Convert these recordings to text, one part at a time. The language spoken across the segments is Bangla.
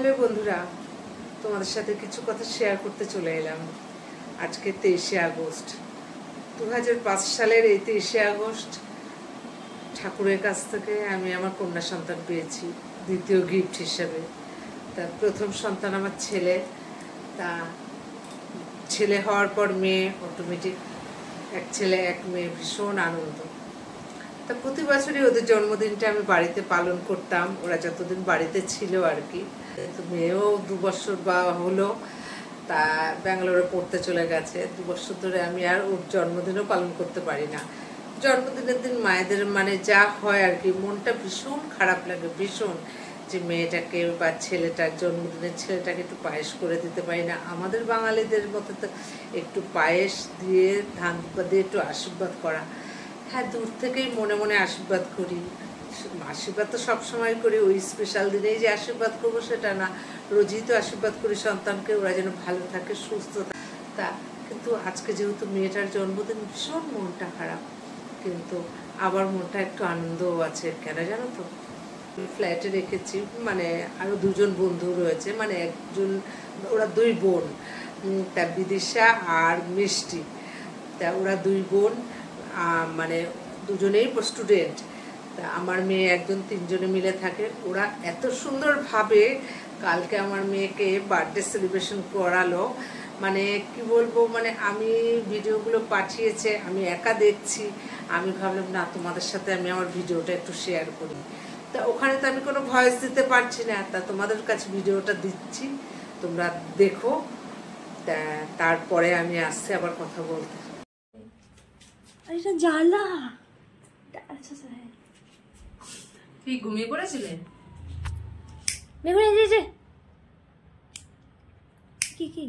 হ্যালো বন্ধুরা, তোমাদের সাথে কিছু কথা শেয়ার করতে চলে এলাম। আজকে 23শে আগস্ট 2005 সালের এই 23শে আগস্ট ঠাকুরের কাছ থেকে আমি আমার কন্যা সন্তান পেয়েছি দ্বিতীয় গিফট হিসেবে। তা প্রথম সন্তান আমার ছেলে, তা ছেলে হওয়ার পর মেয়ে, অটোমেটিক এক ছেলে এক মেয়ে, ভীষণ আনন্দ। তা প্রতি বছরই ওদের জন্মদিনটা আমি বাড়িতে পালন করতাম, ওরা যতদিন বাড়িতে ছিল আর কি। তো মেয়েও 2 বছর বা হলো, তা ব্যাঙ্গালোরে পড়তে চলে গেছে। 2 বছর ধরে আমি আর ওর জন্মদিনও পালন করতে পারি না। জন্মদিনের দিন মায়েদের মানে যা হয় আর কি, মনটা ভীষণ খারাপ লাগে, ভীষণ, যে মেয়েটাকে বা ছেলেটার জন্মদিনের ছেলেটাকে একটু পায়েস করে দিতে পারি না। আমাদের বাঙালিদের মতো তো একটু পায়েস দিয়ে ধান দিয়ে একটু আশীর্বাদ করা, হ্যাঁ দূর থেকেই মনে মনে আশীর্বাদ করি। আশীর্বাদ তো সবসময় করি, ওই স্পেশাল দিনেই যে আশীর্বাদ করবো সেটা না, রোজই তো আশীর্বাদ করি সন্তানকে, ওরা যেন ভালো থাকে, সুস্থ থাকে। তা কিন্তু আজকে যেহেতু মেয়েটার জন্মদিন, ভীষণ মনটা খারাপ, কিন্তু আবার মনটা একটু আনন্দও আছে। কেন জানো তো, ফ্ল্যাটে রেখেছি, মানে আরও 2জন বন্ধু রয়েছে, মানে একজন, ওরা 2 বোন, তা বিদিশা আর মিষ্টি। তা ওরা 2 বোন, মানে দুজনেই স্টুডেন্ট। তা আমার মেয়ে একজন, 3জনে মিলে থাকে। ওরা এত সুন্দরভাবে কালকে আমার মেয়েকে বার্থডে সেলিব্রেশন করালো, মানে কি বলবো, মানে আমি ভিডিওগুলো পাঠিয়েছে, আমি একা দেখছি, আমি ভাবলাম না তোমাদের সাথে আমি আমার ভিডিওটা একটু শেয়ার করি। তা ওখানে তো আমি কোনো ভয়েস দিতে পারছি না, তা তোমাদের কাছে ভিডিওটা দিচ্ছি, তোমরা দেখো। তারপরে আমি আসছি আবার কথা বলতে। এটা জ্বালা। আচ্ছা স্যার, কি ঘুমিয়ে পড়েছিলে? দেখুন এই যে কি কি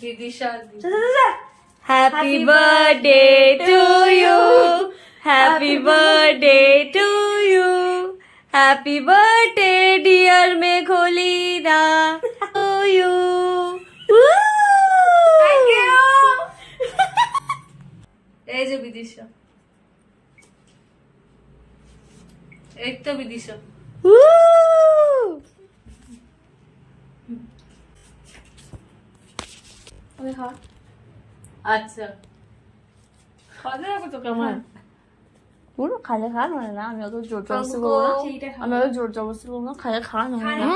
Bidisha, happy birthday to you, happy birthday to you, happy birthday dear Meghlina to you. এই যে বিদিশা, এই তো বিদিশা। আচ্ছা খাওয়া যাবে তো কেমন? পুরো খালে খা নয় না, আমি অত জোর জবরদস্তি করবো না, আমি অত জোর জবরদস্তি করবো না, খালে খা নয় না।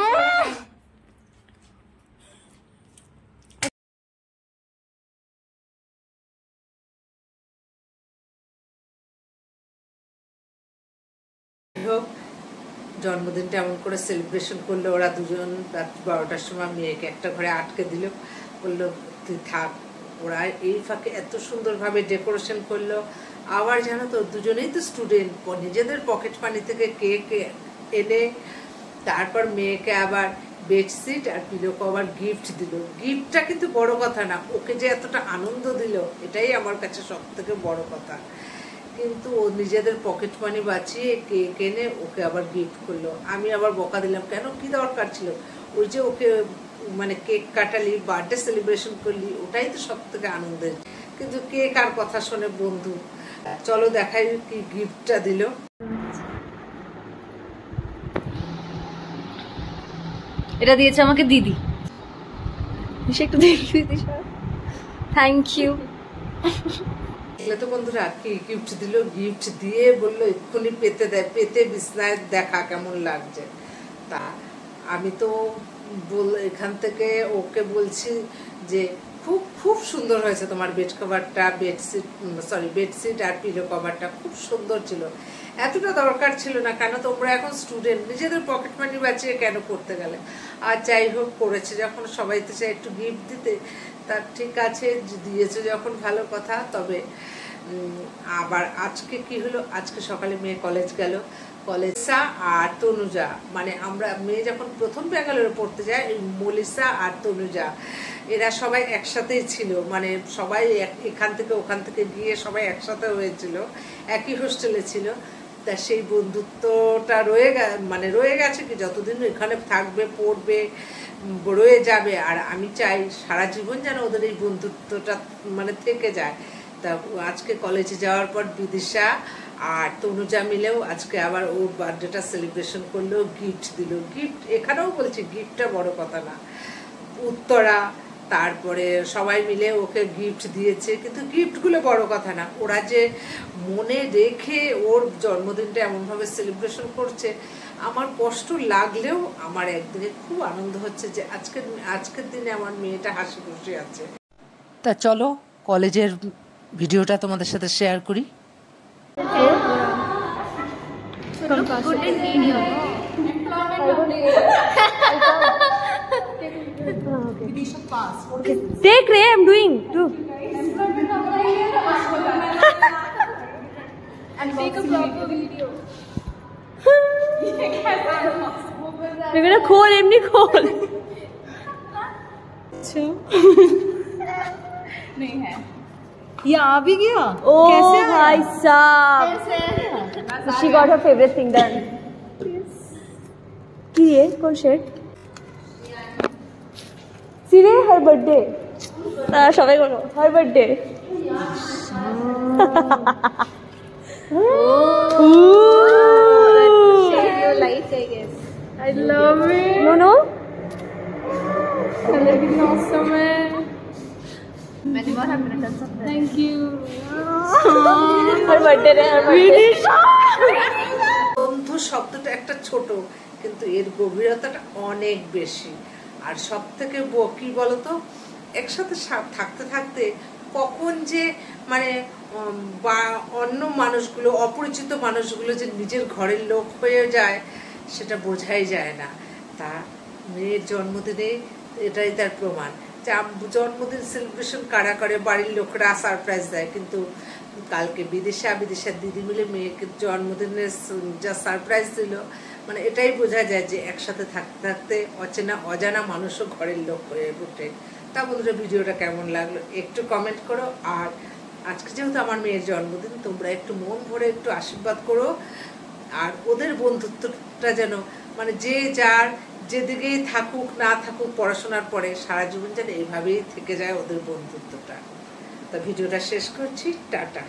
জন্মদিনটা এমন করে সেলিব্রেশন করলো ওরা 2জন। রাত 12টার সময় মেয়েকে একটা ঘরে আটকে দিল, বললো তুই থাক। ওরা এই ফাঁকে এত সুন্দরভাবে ডেকোরেশন করলো। আবার জানো তো, 2জনেই তো স্টুডেন্ট, নিজেদের পকেট মানি থেকে কেক এনে তারপর মেয়েকে আবার বেডশিট আর পিলো কভার গিফট দিল। গিফটটা কিন্তু বড় কথা না, ওকে যে এতটা আনন্দ দিল এটাই আমার কাছে সব থেকে বড় কথা। কিন্তু ও নিজেদের পকেট মানি বাঁচিয়ে কেক এনে ওকে আবার গিফট করলো। আমি আবার বকা দিলাম, কেন, কি দরকার ছিল? ওই যে ওকে মানে কেক কাটালি, বার্থডে সেলিব্রেশন করলি, ওটাই তো সব থেকে আনন্দের। কিন্তু কেক আর কথা শোনে বন্ধু। চলো দেখাই কি গিফটটা দিল। এটা দিয়েছে আমাকে দিদি, একটু দেখি দিদিশা, থ্যাংক ইউ। এগুলো তো বন্ধুরা কি গিফট দিল, গিফট দিয়ে বললো এক্ষুনি পেতে দেয়, পেতে বিছনায় দেখা কেমন লাগছে। তা আমি তো এখান থেকে ওকে বলছি যে খুব খুব সুন্দর হয়েছে তোমার বেড কভারটা, বেডশিট আর পিলো কভারটা খুব সুন্দর ছিল। এতটা দরকার ছিল না, কেন তোমরা এখন স্টুডেন্ট, নিজেদের পকেট মানি বাঁচিয়ে কেন করতে গেলে? আর যাই হোক, করেছে যখন, সবাই তো চাই একটু গিফট দিতে, তার ঠিক আছে, দিয়েছে যখন ভালো কথা। তবে আবার আজকে কি হলো, আজকে সকালে মেয়ে কলেজ গেল। কলেজা আর তনুজা, মানে আমরা মেয়ে যখন প্রথম ব্যাঙ্গালোরে পড়তে যায়, মলিসা আর তনুজা এরা সবাই একসাথেই ছিল, মানে সবাই এখান থেকে ওখান থেকে গিয়ে সবাই একসাথে হয়েছিল, একই হোস্টেলে ছিল। তা সেই বন্ধুত্বটা রয়ে গেছে কি, যতদিন এখানে থাকবে, পড়বে, রয়ে যাবে। আর আমি চাই সারা জীবন যেন ওদের এই বন্ধুত্বটা মানে থেকে যায়। তা আজকে কলেজে যাওয়ার পর বিদিশা আর তনুজা মিলেও আজকে আবার ওর বার্থডেটা সেলিব্রেশন করলো, গিফট দিল। গিফট এখানেও বলছি গিফটটা বড় কথা না, উত্তরা তারপরে সবাই মিলে ওকে গিফট দিয়েছে, কিন্তু গিফটগুলো বড় কথা না, ওরা যে মনে রেখে ওর জন্মদিনটা এমনভাবে সেলিব্রেশন করছে, আমার কষ্ট লাগলেও আমার একদিকে খুব আনন্দ হচ্ছে যে আজকের দিনে আমার মেয়েটা হাসি খুশি আছে। তা চলো কলেজের ভিডিওটা তোমাদের সাথে শেয়ার করি। Take Ray, I'm doing. Do. And take a proper video. We're gonna खोल एमनी खोल. अच्छा. नहीं है। ये आ भी गया? Oh कैसे भाई साहब. She got her favorite thing done. की है? कौन शेड? सीरे her birthday. সবাই করো her birthday. You like, I guess. I love it. No. Color कितना awesome है। मैंने बहुत happy returns of the day। Thank you। her birthday रे her birthday। বন্ধু শব্দটা একটা ছোট, কিন্তু এর গভীরতাটা অনেক বেশি। আর সব থেকে কি বলতো, একসাথে থাকতে থাকতে কখন যে মানে বা অন্য মানুষগুলো, অপরিচিত মানুষগুলো যে নিজের ঘরের লোক হয়ে যায় সেটা বোঝাই যায় না। তা মেয়ের জন্মদিনে এটাই তার প্রমাণ যে জন্মদিন সেলিব্রেশন কারা করে, বাড়ির লোকরা সারপ্রাইজ দেয়, কিন্তু কালকে বিদেশের দিদি মিলে মেয়েকে জন্মদিনের যা সারপ্রাইজ দিল, মানে এটাই বোঝা যায় যে একসাথে থাকতে থাকতে অজানা মানুষও ঘরের লোক হয়ে ওঠে। তা বন্ধুরা ভিডিওটা কেমন লাগলো একটু কমেন্ট করো। আর আজকে যেহেতু আমার মেয়ের জন্মদিন, তোমরা একটু মন ভরে একটু আশীর্বাদ করো। আর ওদের বন্ধুত্বটা যেন মানে যে যার যেদিকেই থাকুক না থাকুক পড়াশোনার পরে সারা জীবন যেন এইভাবেই থেকে যায় ওদের বন্ধুত্বটা। তা ভিডিওটা শেষ করছি, টাটা।